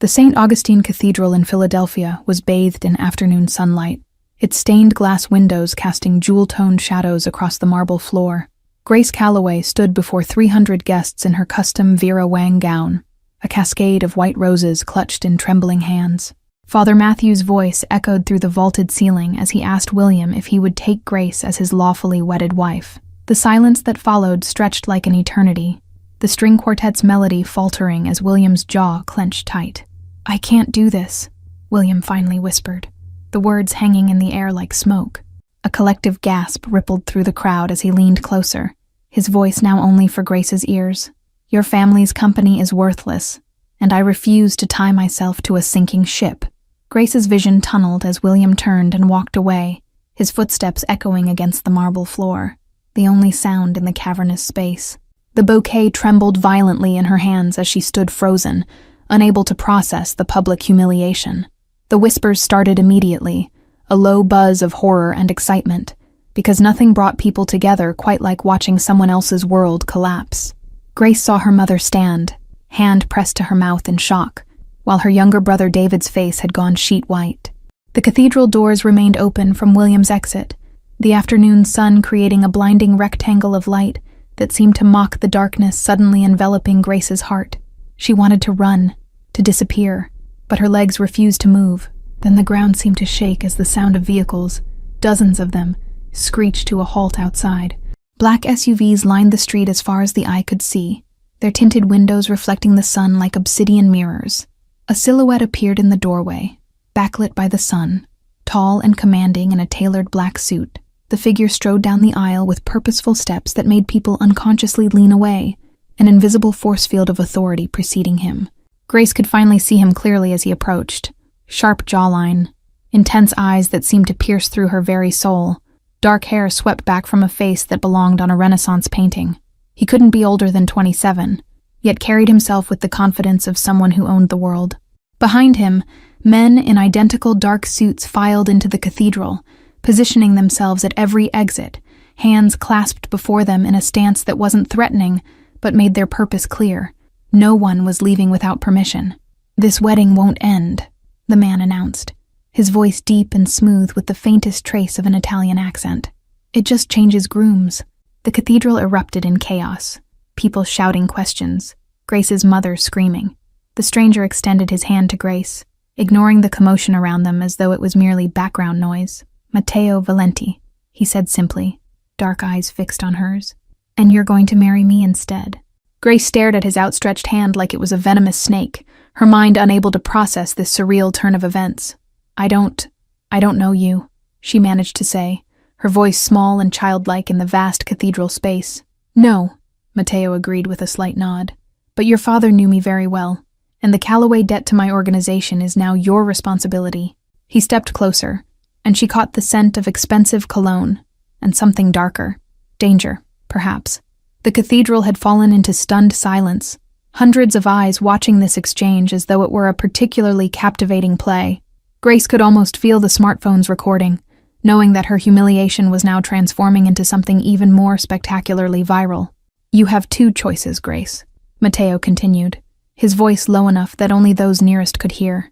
The St. Augustine Cathedral in Philadelphia was bathed in afternoon sunlight, its stained glass windows casting jewel-toned shadows across the marble floor. Grace Calloway stood before 300 guests in her custom Vera Wang gown, a cascade of white roses clutched in trembling hands. Father Matthew's voice echoed through the vaulted ceiling as he asked William if he would take Grace as his lawfully wedded wife. The silence that followed stretched like an eternity, the string quartet's melody faltering as William's jaw clenched tight. "I can't do this," William finally whispered, the words hanging in the air like smoke. A collective gasp rippled through the crowd as he leaned closer, his voice now only for Grace's ears. "Your family's company is worthless, and I refuse to tie myself to a sinking ship." Grace's vision tunneled as William turned and walked away, his footsteps echoing against the marble floor, the only sound in the cavernous space. The bouquet trembled violently in her hands as she stood frozen, unable to process the public humiliation. The whispers started immediately, a low buzz of horror and excitement, because nothing brought people together quite like watching someone else's world collapse. Grace saw her mother stand, hand pressed to her mouth in shock, while her younger brother David's face had gone sheet white. The cathedral doors remained open from William's exit, the afternoon sun creating a blinding rectangle of light that seemed to mock the darkness suddenly enveloping Grace's heart. She wanted to run, to disappear, but her legs refused to move. Then the ground seemed to shake as the sound of vehicles, dozens of them, screeched to a halt outside. Black SUVs lined the street as far as the eye could see, their tinted windows reflecting the sun like obsidian mirrors. A silhouette appeared in the doorway, backlit by the sun, tall and commanding in a tailored black suit. The figure strode down the aisle with purposeful steps that made people unconsciously lean away, an invisible force field of authority preceding him. Grace could finally see him clearly as he approached. Sharp jawline, intense eyes that seemed to pierce through her very soul, dark hair swept back from a face that belonged on a Renaissance painting. He couldn't be older than 27, yet carried himself with the confidence of someone who owned the world. Behind him, men in identical dark suits filed into the cathedral, positioning themselves at every exit, hands clasped before them in a stance that wasn't threatening, but made their purpose clear. No one was leaving without permission. "This wedding won't end," the man announced, his voice deep and smooth with the faintest trace of an Italian accent. "It just changes grooms." The cathedral erupted in chaos, people shouting questions, Grace's mother screaming. The stranger extended his hand to Grace, ignoring the commotion around them as though it was merely background noise. "Matteo Valenti," he said simply, dark eyes fixed on hers. "And you're going to marry me instead." Grace stared at his outstretched hand like it was a venomous snake, her mind unable to process this surreal turn of events. I don't know you," she managed to say, her voice small and childlike in the vast cathedral space. "No," Matteo agreed with a slight nod, "but your father knew me very well, and the Calloway debt to my organization is now your responsibility." He stepped closer, and she caught the scent of expensive cologne, and something darker. Danger, perhaps. The cathedral had fallen into stunned silence, hundreds of eyes watching this exchange as though it were a particularly captivating play. Grace could almost feel the smartphones recording, knowing that her humiliation was now transforming into something even more spectacularly viral. "You have two choices, Grace," Matteo continued, his voice low enough that only those nearest could hear.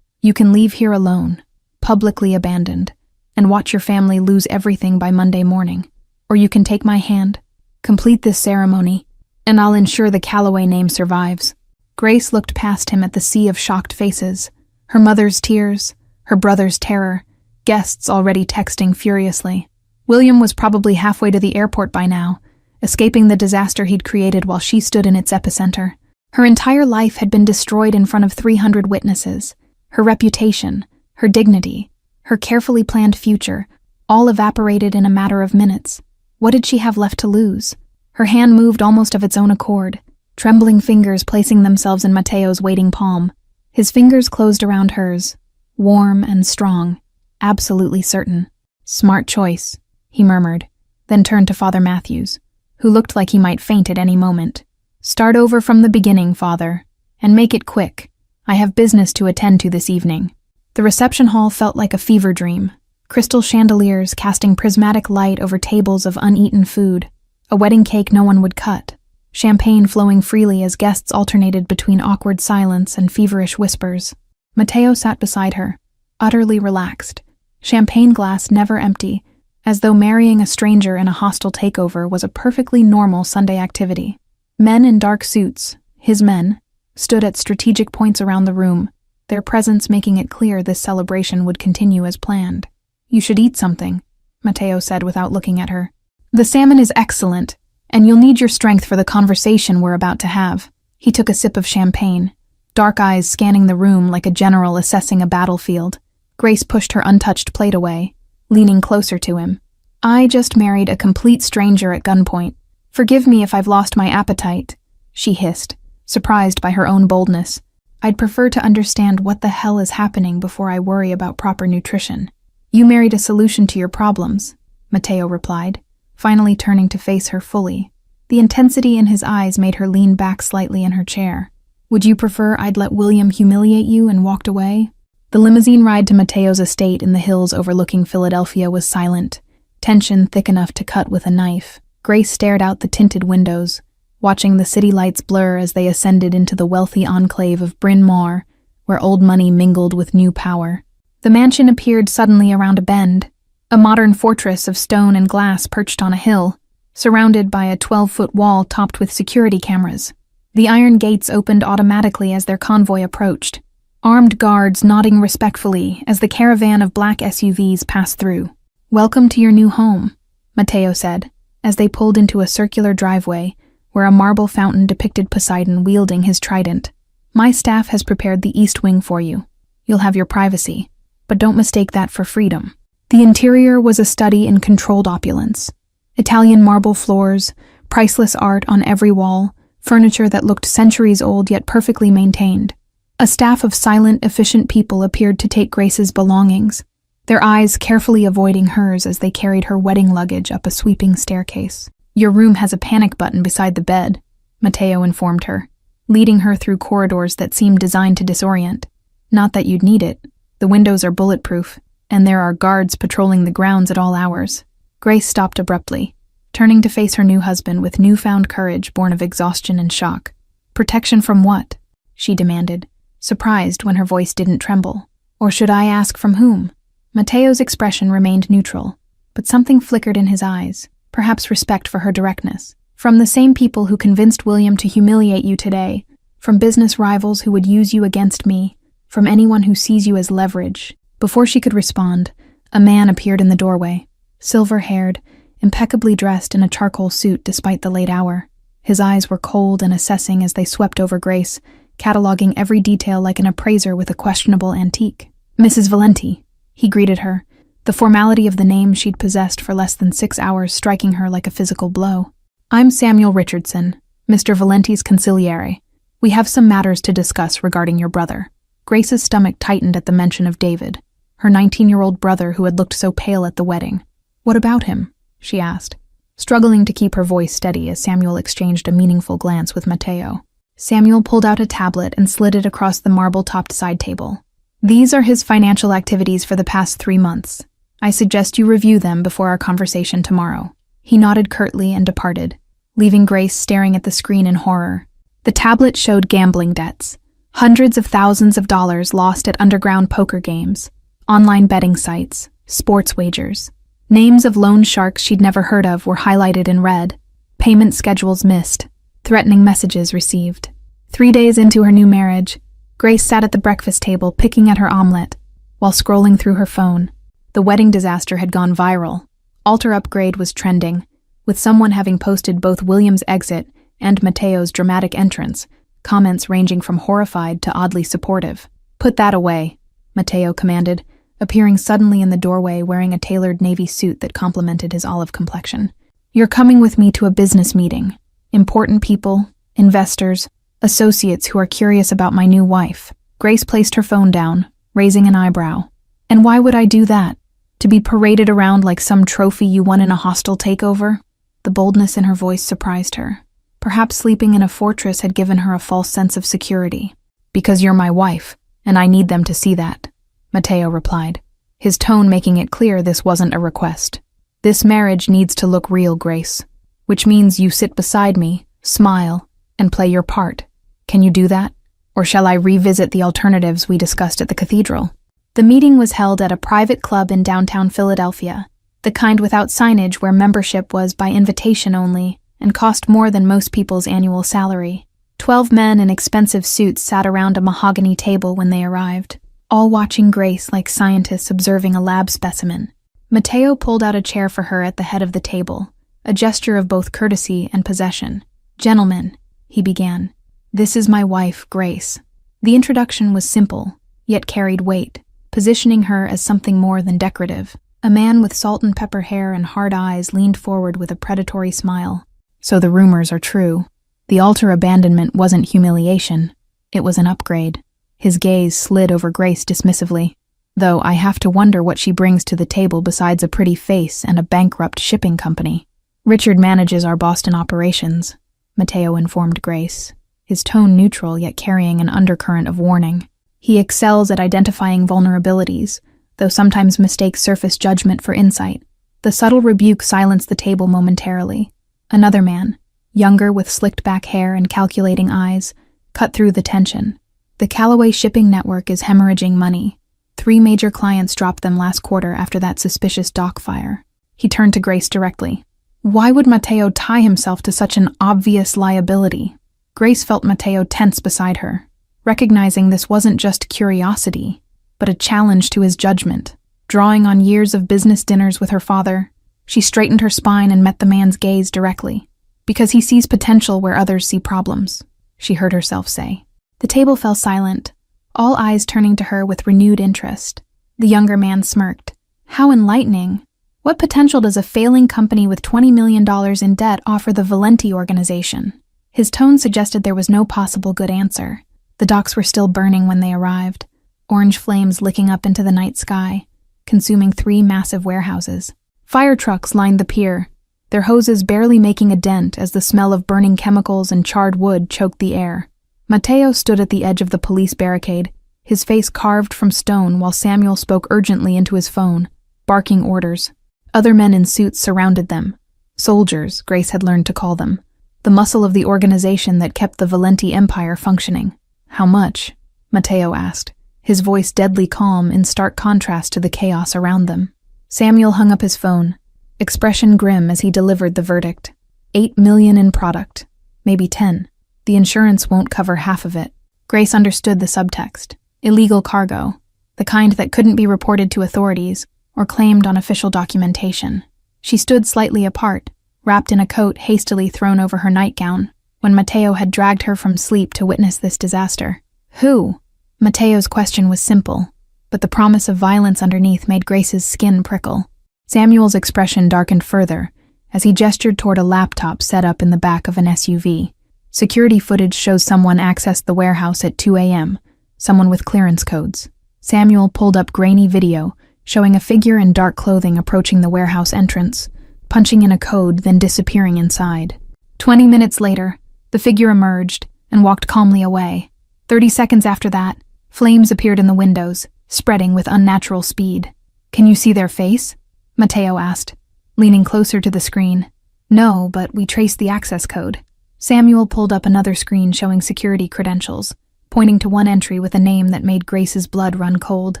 "You can leave here alone, publicly abandoned, and watch your family lose everything by Monday morning. Or you can take my hand, complete this ceremony, and I'll ensure the Calloway name survives." Grace looked past him at the sea of shocked faces, her mother's tears, her brother's terror, guests already texting furiously. William was probably halfway to the airport by now, escaping the disaster he'd created while she stood in its epicenter. Her entire life had been destroyed in front of 300 witnesses, her reputation, her dignity, her carefully planned future, all evaporated in a matter of minutes. What did she have left to lose? Her hand moved almost of its own accord, trembling fingers placing themselves in Matteo's waiting palm. His fingers closed around hers, warm and strong, absolutely certain. "Smart choice," he murmured, then turned to Father Matthews, who looked like he might faint at any moment. "Start over from the beginning, Father, and make it quick. I have business to attend to this evening." The reception hall felt like a fever dream, crystal chandeliers casting prismatic light over tables of uneaten food, a wedding cake no one would cut, champagne flowing freely as guests alternated between awkward silence and feverish whispers. Matteo sat beside her, utterly relaxed, champagne glass never empty, as though marrying a stranger in a hostile takeover was a perfectly normal Sunday activity. Men in dark suits, his men, stood at strategic points around the room, their presence making it clear this celebration would continue as planned. "You should eat something," Matteo said without looking at her. "The salmon is excellent, and you'll need your strength for the conversation we're about to have." He took a sip of champagne, dark eyes scanning the room like a general assessing a battlefield. Grace pushed her untouched plate away, leaning closer to him. "I just married a complete stranger at gunpoint. Forgive me if I've lost my appetite," she hissed, surprised by her own boldness. "I'd prefer to understand what the hell is happening before I worry about proper nutrition." "You married a solution to your problems," Matteo replied, finally turning to face her fully. The intensity in his eyes made her lean back slightly in her chair. "Would you prefer I'd let William humiliate you and walked away?" The limousine ride to Matteo's estate in the hills overlooking Philadelphia was silent, tension thick enough to cut with a knife. Grace stared out the tinted windows, watching the city lights blur as they ascended into the wealthy enclave of Bryn Mawr, where old money mingled with new power. The mansion appeared suddenly around a bend, a modern fortress of stone and glass perched on a hill, surrounded by a 12-foot wall topped with security cameras. The iron gates opened automatically as their convoy approached, armed guards nodding respectfully as the caravan of black SUVs passed through. "Welcome to your new home," Matteo said, as they pulled into a circular driveway where a marble fountain depicted Poseidon wielding his trident. "My staff has prepared the east wing for you. You'll have your privacy, but don't mistake that for freedom." The interior was a study in controlled opulence. Italian marble floors, priceless art on every wall, furniture that looked centuries old yet perfectly maintained. A staff of silent, efficient people appeared to take Grace's belongings, their eyes carefully avoiding hers as they carried her wedding luggage up a sweeping staircase. "Your room has a panic button beside the bed," Matteo informed her, leading her through corridors that seemed designed to disorient. "Not that you'd need it. The windows are bulletproof, and there are guards patrolling the grounds at all hours." Grace stopped abruptly, turning to face her new husband with newfound courage born of exhaustion and shock. "Protection from what?" she demanded, surprised when her voice didn't tremble. "Or should I ask from whom?" Matteo's expression remained neutral, but something flickered in his eyes, perhaps respect for her directness. "From the same people who convinced William to humiliate you today, from business rivals who would use you against me, from anyone who sees you as leverage." Before she could respond, a man appeared in the doorway, silver-haired, impeccably dressed in a charcoal suit despite the late hour. His eyes were cold and assessing as they swept over Grace, cataloging every detail like an appraiser with a questionable antique. "Mrs. Valenti," he greeted her, the formality of the name she'd possessed for less than 6 hours striking her like a physical blow. "I'm Samuel Richardson, Mr. Valenti's consigliere. We have some matters to discuss regarding your brother." Grace's stomach tightened at the mention of David, her 19-year-old brother who had looked so pale at the wedding. "What about him?" she asked, struggling to keep her voice steady as Samuel exchanged a meaningful glance with Matteo. Samuel pulled out a tablet and slid it across the marble-topped side table. "These are his financial activities for the past 3 months. I suggest you review them before our conversation tomorrow." He nodded curtly and departed, leaving Grace staring at the screen in horror. The tablet showed gambling debts, hundreds of thousands of dollars lost at underground poker games, online betting sites, sports wagers. Names of loan sharks she'd never heard of were highlighted in red, payment schedules missed, threatening messages received. 3 days into her new marriage, Grace sat at the breakfast table picking at her omelet while scrolling through her phone. The wedding disaster had gone viral. Altar upgrade was trending, with someone having posted both William's exit and Matteo's dramatic entrance, comments ranging from horrified to oddly supportive. "Put that away," Matteo commanded, appearing suddenly in the doorway wearing a tailored navy suit that complemented his olive complexion. "You're coming with me to a business meeting. Important people, investors, associates who are curious about my new wife." Grace placed her phone down, raising an eyebrow. "And why would I do that? To be paraded around like some trophy you won in a hostile takeover?" The boldness in her voice surprised her. Perhaps sleeping in a fortress had given her a false sense of security. "Because you're my wife, and I need them to see that," Matteo replied, his tone making it clear this wasn't a request. "This marriage needs to look real, Grace, which means you sit beside me, Smile and play your part. Can you do that? Or shall I revisit the alternatives we discussed at the cathedral? The meeting was held at a private club in downtown Philadelphia, the kind without signage where membership was by invitation only and cost more than most people's annual salary. 12 men in expensive suits sat around a mahogany table when they arrived, all watching Grace like scientists observing a lab specimen. Mateo pulled out a chair for her at the head of the table, a gesture of both courtesy and possession. "Gentlemen," he began, "this is my wife, Grace." The introduction was simple, yet carried weight, positioning her as something more than decorative. A man with salt and pepper hair and hard eyes leaned forward with a predatory smile. "So the rumors are true. The altar abandonment wasn't humiliation. It was an upgrade." His gaze slid over Grace dismissively. "Though I have to wonder what she brings to the table besides a pretty face and a bankrupt shipping company." "Richard manages our Boston operations," Mateo informed Grace, his tone neutral yet carrying an undercurrent of warning. "He excels at identifying vulnerabilities, though sometimes mistakes surface judgment for insight." The subtle rebuke silenced the table momentarily. Another man, younger with slicked back hair and calculating eyes, cut through the tension. "The Callaway shipping network is hemorrhaging money. 3 major clients dropped them last quarter after that suspicious dock fire." He turned to Grace directly. Why would Mateo tie himself to such an obvious liability? Grace felt Mateo tense beside her, recognizing this wasn't just curiosity, but a challenge to his judgment. Drawing on years of business dinners with her father, she straightened her spine and met the man's gaze directly. "Because he sees potential where others see problems," she heard herself say. The table fell silent, all eyes turning to her with renewed interest. The younger man smirked. "How enlightening. What potential does a failing company with $20 million in debt offer the Valenti organization?" His tone suggested there was no possible good answer. The docks were still burning when they arrived, orange flames licking up into the night sky, consuming 3 massive warehouses. Fire trucks lined the pier, their hoses barely making a dent as the smell of burning chemicals and charred wood choked the air. Mateo stood at the edge of the police barricade, his face carved from stone while Samuel spoke urgently into his phone, barking orders. Other men in suits surrounded them. Soldiers, Grace had learned to call them. The muscle of the organization that kept the Valenti empire functioning. "How much?" Mateo asked, his voice deadly calm in stark contrast to the chaos around them. Samuel hung up his phone, expression grim as he delivered the verdict. 8 million in product, maybe 10. The insurance won't cover half of it. Grace understood the subtext. Illegal cargo, the kind that couldn't be reported to authorities or claimed on official documentation. She stood slightly apart, wrapped in a coat hastily thrown over her nightgown, when Mateo had dragged her from sleep to witness this disaster. "Who?" Mateo's question was simple, but the promise of violence underneath made Grace's skin prickle. Samuel's expression darkened further as he gestured toward a laptop set up in the back of an SUV. Security footage shows someone accessed the warehouse at 2 a.m., someone with clearance codes. Samuel pulled up grainy video, showing a figure in dark clothing approaching the warehouse entrance, punching in a code, then disappearing inside. 20 minutes later, the figure emerged and walked calmly away. 30 seconds after that, flames appeared in the windows, spreading with unnatural speed. "Can you see their face?" Mateo asked, leaning closer to the screen. "No, but we traced the access code." Samuel pulled up another screen showing security credentials, pointing to one entry with a name that made Grace's blood run cold.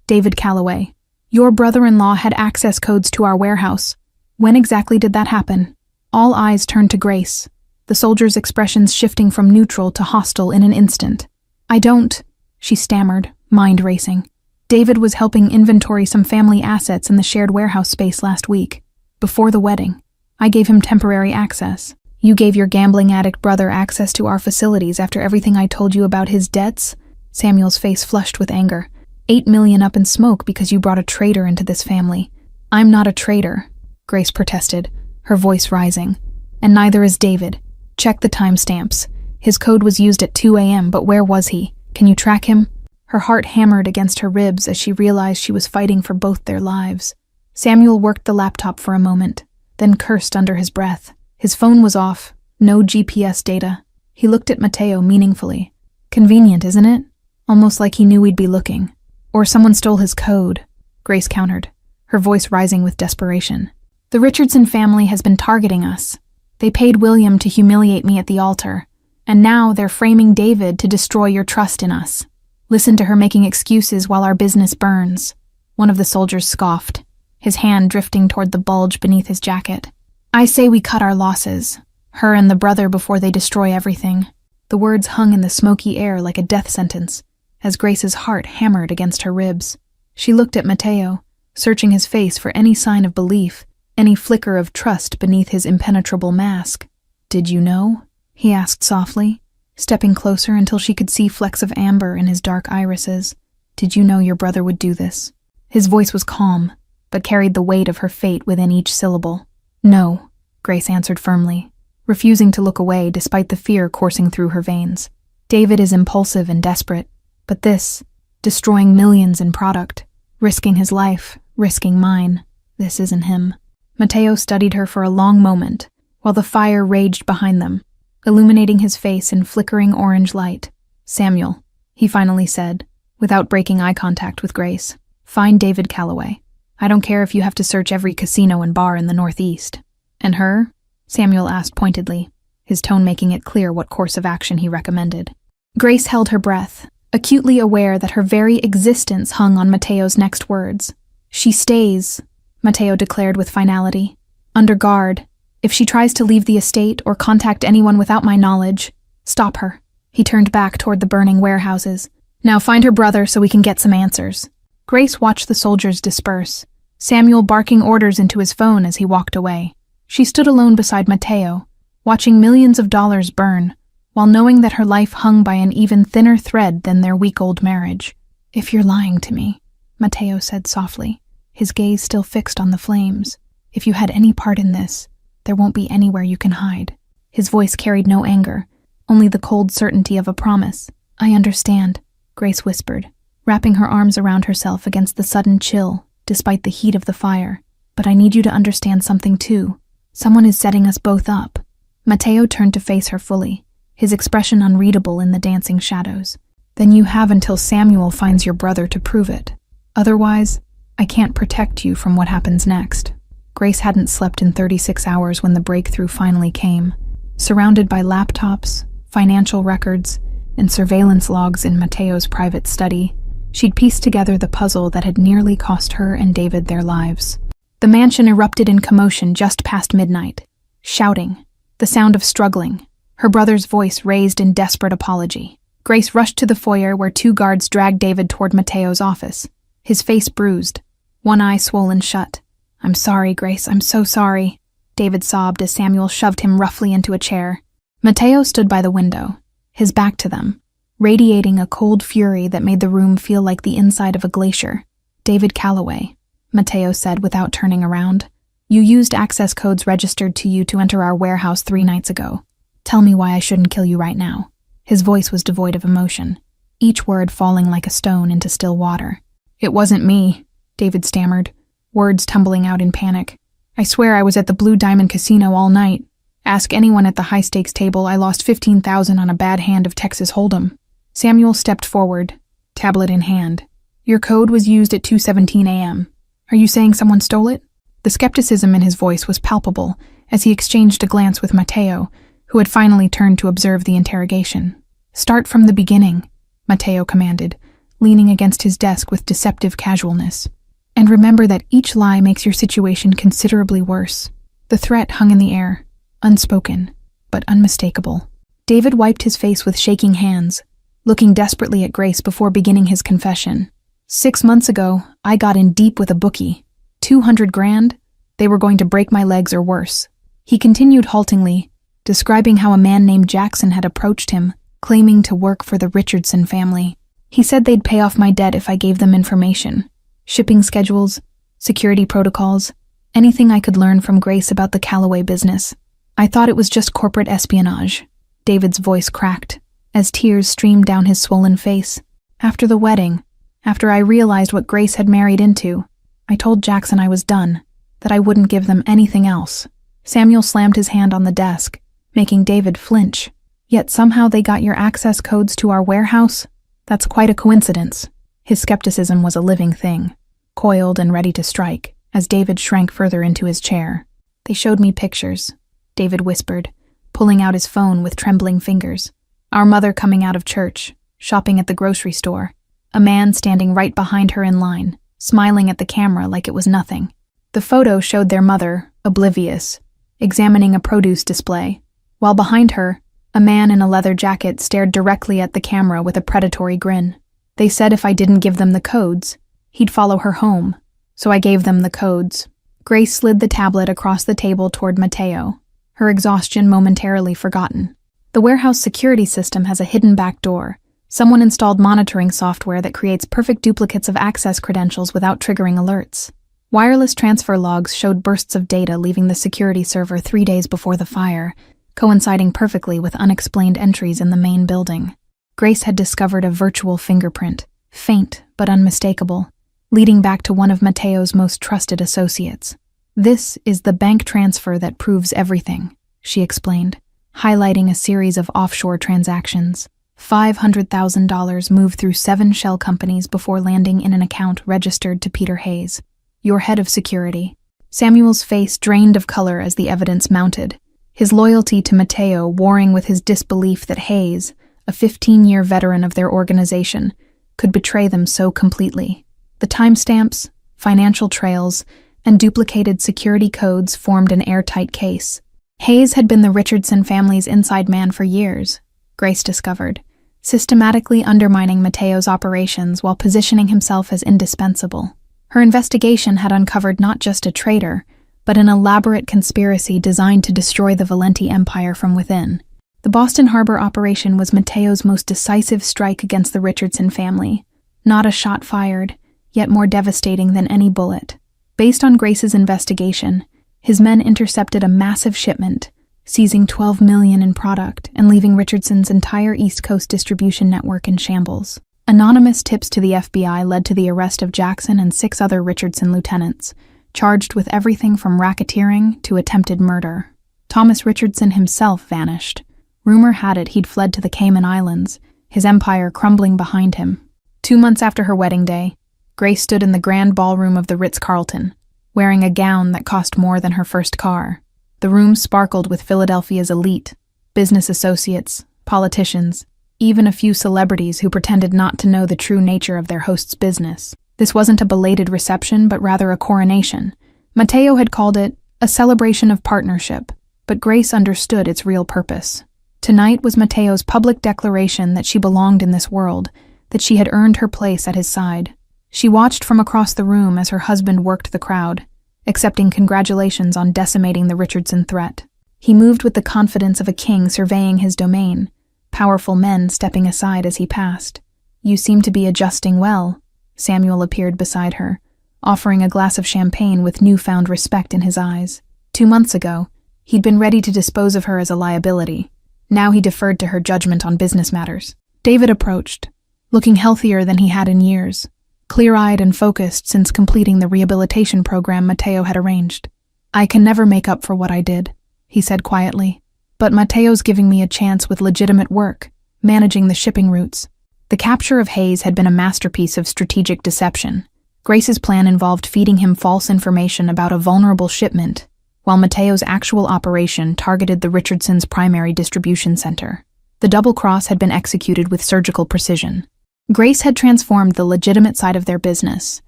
"David Callaway. Your brother-in-law had access codes to our warehouse. When exactly did that happen?" All eyes turned to Grace, the soldier's expressions shifting from neutral to hostile in an instant. "I don't," she stammered, mind racing. "David was helping inventory some family assets in the shared warehouse space last week, before the wedding. I gave him temporary access. You gave your gambling addict brother access to our facilities after everything I told you about his debts?" Samuel's face flushed with anger. 8 million up in smoke because you brought a traitor into this family. "I'm not a traitor," Grace protested, her voice rising. "And neither is David. Check the timestamps. His code was used at 2 a.m., but where was he? Can you track him?" Her heart hammered against her ribs as she realized she was fighting for both their lives. Samuel worked the laptop for a moment, then cursed under his breath. His phone was off, no GPS data. He looked at Mateo meaningfully. "Convenient, isn't it? Almost like he knew we'd be looking. Or someone stole his code," Grace countered, her voice rising with desperation. "The Richardson family has been targeting us. They paid William to humiliate me at the altar, and now they're framing David to destroy your trust in us. Listen to her making excuses while our business burns." One of the soldiers scoffed, his hand drifting toward the bulge beneath his jacket. "I say we cut our losses, her and the brother, before they destroy everything." The words hung in the smoky air like a death sentence, as Grace's heart hammered against her ribs. She looked at Mateo, searching his face for any sign of belief, any flicker of trust beneath his impenetrable mask. "Did you know?" he asked softly, stepping closer until she could see flecks of amber in his dark irises. "Did you know your brother would do this?" His voice was calm, but carried the weight of her fate within each syllable. "No," Grace answered firmly, refusing to look away despite the fear coursing through her veins. "David is impulsive and desperate, but this, destroying millions in product, risking his life, risking mine, this isn't him." Mateo studied her for a long moment, while the fire raged behind them, illuminating his face in flickering orange light. "Samuel," he finally said, without breaking eye contact with Grace, "find David Calloway. I don't care if you have to search every casino and bar in the Northeast." "And her?" Samuel asked pointedly, his tone making it clear what course of action he recommended. Grace held her breath, acutely aware that her very existence hung on Mateo's next words. "She stays," Mateo declared with finality, "under guard. If she tries to leave the estate or contact anyone without my knowledge, stop her." He turned back toward the burning warehouses. "Now find her brother so we can get some answers." Grace watched the soldiers disperse, Samuel barking orders into his phone as he walked away. She stood alone beside Mateo, watching millions of dollars burn, while knowing that her life hung by an even thinner thread than their week-old marriage. "If you're lying to me," Mateo said softly, his gaze still fixed on the flames, "if you had any part in this, there won't be anywhere you can hide." His voice carried no anger, only the cold certainty of a promise. "I understand," Grace whispered, wrapping her arms around herself against the sudden chill, despite the heat of the fire. "But I need you to understand something too. Someone is setting us both up." Mateo turned to face her fully, his expression unreadable in the dancing shadows. "Then you have until Samuel finds your brother to prove it. Otherwise, I can't protect you from what happens next." Grace hadn't slept in 36 hours when the breakthrough finally came. Surrounded by laptops, financial records, and surveillance logs in Mateo's private study, she'd pieced together the puzzle that had nearly cost her and David their lives. The mansion erupted in commotion just past midnight. Shouting, the sound of struggling, her brother's voice raised in desperate apology. Grace rushed to the foyer where 2 guards dragged David toward Mateo's office, his face bruised, one eye swollen shut. "I'm sorry, Grace, I'm so sorry," David sobbed as Samuel shoved him roughly into a chair. Mateo stood by the window, his back to them, radiating a cold fury that made the room feel like the inside of a glacier. "David Calloway," Mateo said without turning around, "you used access codes registered to you to enter our warehouse 3 nights ago. Tell me why I shouldn't kill you right now." His voice was devoid of emotion, each word falling like a stone into still water. "It wasn't me," David stammered, words tumbling out in panic. "I swear I was at the Blue Diamond Casino all night. Ask anyone at the high-stakes table. I lost $15,000 on a bad hand of Texas Hold'em." Samuel stepped forward, tablet in hand. "Your code was used at 2:17 a.m. Are you saying someone stole it?" The skepticism in his voice was palpable as he exchanged a glance with Mateo, who had finally turned to observe the interrogation. "Start from the beginning," Mateo commanded, leaning against his desk with deceptive casualness. "And remember that each lie makes your situation considerably worse." The threat hung in the air, unspoken, but unmistakable. David wiped his face with shaking hands, looking desperately at Grace before beginning his confession. 6 months ago, I got in deep with a bookie. 200 grand? They were going to break my legs or worse." He continued haltingly, describing how a man named Jackson had approached him, claiming to work for the Richardson family. He said they'd pay off my debt if I gave them information. Shipping schedules, security protocols, anything I could learn from Grace about the Calloway business. I thought it was just corporate espionage. David's voice cracked, as tears streamed down his swollen face. After the wedding, after I realized what Grace had married into, I told Jackson I was done, that I wouldn't give them anything else. Samuel slammed his hand on the desk, making David flinch. "Yet somehow they got your access codes to our warehouse? That's quite a coincidence." His skepticism was a living thing, coiled and ready to strike, as David shrank further into his chair. "They showed me pictures. David whispered, pulling out his phone with trembling fingers. Our mother coming out of church, shopping at the grocery store. A man standing right behind her in line, smiling at the camera like it was nothing. The photo showed their mother, oblivious, examining a produce display, while behind her, a man in a leather jacket stared directly at the camera with a predatory grin. They said if I didn't give them the codes, he'd follow her home, so I gave them the codes. Grace slid the tablet across the table toward Mateo, her exhaustion momentarily forgotten. The warehouse security system has a hidden back door. Someone installed monitoring software that creates perfect duplicates of access credentials without triggering alerts. Wireless transfer logs showed bursts of data leaving the security server 3 days before the fire, coinciding perfectly with unexplained entries in the main building. Grace had discovered a virtual fingerprint, faint but unmistakable, leading back to one of Mateo's most trusted associates. This is the bank transfer that proves everything, she explained, highlighting a series of offshore transactions. $500,000 moved through 7 shell companies before landing in an account registered to Peter Hayes, your head of security. Samuel's face drained of color as the evidence mounted, his loyalty to Mateo warring with his disbelief that Hayes, a 15-year veteran of their organization, could betray them so completely. The timestamps, financial trails, and duplicated security codes formed an airtight case. Hayes had been the Richardson family's inside man for years, Grace discovered, systematically undermining Mateo's operations while positioning himself as indispensable. Her investigation had uncovered not just a traitor, but an elaborate conspiracy designed to destroy the Valenti Empire from within. The Boston Harbor operation was Mateo's most decisive strike against the Richardson family, not a shot fired, yet more devastating than any bullet. Based on Grace's investigation, his men intercepted a massive shipment, seizing $12 million in product and leaving Richardson's entire East Coast distribution network in shambles. Anonymous tips to the FBI led to the arrest of Jackson and 6 other Richardson lieutenants, charged with everything from racketeering to attempted murder. Thomas Richardson himself vanished. Rumor had it he'd fled to the Cayman Islands, his empire crumbling behind him. 2 months after her wedding day, Grace stood in the grand ballroom of the Ritz-Carlton, wearing a gown that cost more than her first car. The room sparkled with Philadelphia's elite, business associates, politicians, even a few celebrities who pretended not to know the true nature of their host's business. This wasn't a belated reception, but rather a coronation. Mateo had called it a celebration of partnership, but Grace understood its real purpose. Tonight was Mateo's public declaration that she belonged in this world, that she had earned her place at his side. She watched from across the room as her husband worked the crowd, accepting congratulations on decimating the Richardson threat. He moved with the confidence of a king surveying his domain, powerful men stepping aside as he passed. You seem to be adjusting well. Samuel appeared beside her, offering a glass of champagne with newfound respect in his eyes. 2 months ago, he'd been ready to dispose of her as a liability. Now he deferred to her judgment on business matters. David approached, looking healthier than he had in years, clear-eyed and focused since completing the rehabilitation program Mateo had arranged. I can never make up for what I did, he said quietly, but Mateo's giving me a chance with legitimate work, managing the shipping routes. The capture of Hayes had been a masterpiece of strategic deception. Grace's plan involved feeding him false information about a vulnerable shipment, while Mateo's actual operation targeted the Richardsons' primary distribution center. The double cross had been executed with surgical precision. Grace had transformed the legitimate side of their business,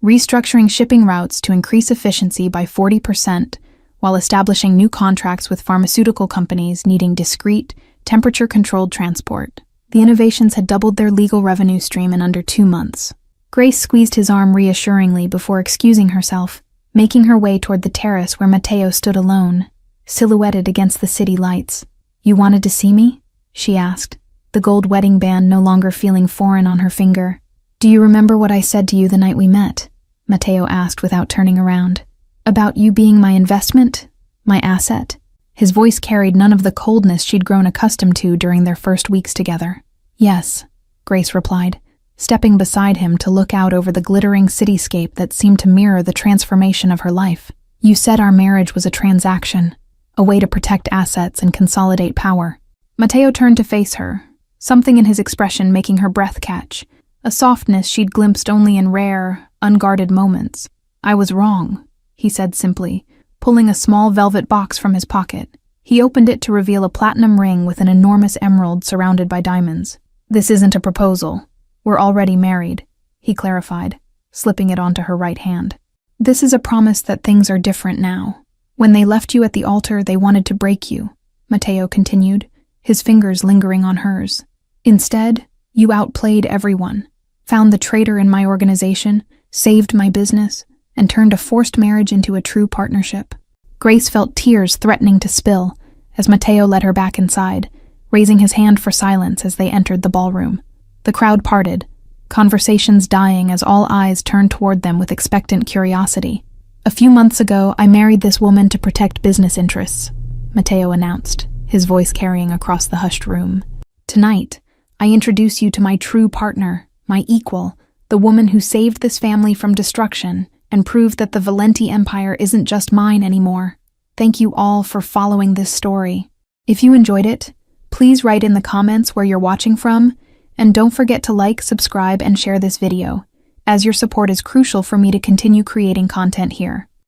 restructuring shipping routes to increase efficiency by 40%, while establishing new contracts with pharmaceutical companies needing discreet, temperature-controlled transport. The innovations had doubled their legal revenue stream in under 2 months. Grace squeezed his arm reassuringly before excusing herself, making her way toward the terrace where Mateo stood alone, silhouetted against the city lights. You wanted to see me? She asked, the gold wedding band no longer feeling foreign on her finger. Do you remember what I said to you the night we met? Mateo asked without turning around. About you being my investment? My asset? His voice carried none of the coldness she'd grown accustomed to during their first weeks together. Yes, Grace replied, stepping beside him to look out over the glittering cityscape that seemed to mirror the transformation of her life. You said our marriage was a transaction, a way to protect assets and consolidate power. Mateo turned to face her, something in his expression making her breath catch, a softness she'd glimpsed only in rare, unguarded moments. I was wrong, he said simply, pulling a small velvet box from his pocket. He opened it to reveal a platinum ring with an enormous emerald surrounded by diamonds. "This isn't a proposal. We're already married," he clarified, slipping it onto her right hand. "This is a promise that things are different now. When they left you at the altar, they wanted to break you," Mateo continued, his fingers lingering on hers. "Instead, you outplayed everyone, found the traitor in my organization, saved my business, and turned a forced marriage into a true partnership." Grace felt tears threatening to spill as Mateo led her back inside, raising his hand for silence as they entered the ballroom. The crowd parted, conversations dying as all eyes turned toward them with expectant curiosity. "A few months ago, I married this woman to protect business interests," Mateo announced, his voice carrying across the hushed room. "Tonight, I introduce you to my true partner, my equal, the woman who saved this family from destruction and proved that the Valenti Empire isn't just mine anymore. Thank you all for following this story. If you enjoyed it, please write in the comments where you're watching from, and don't forget to like, subscribe, and share this video, as your support is crucial for me to continue creating content here.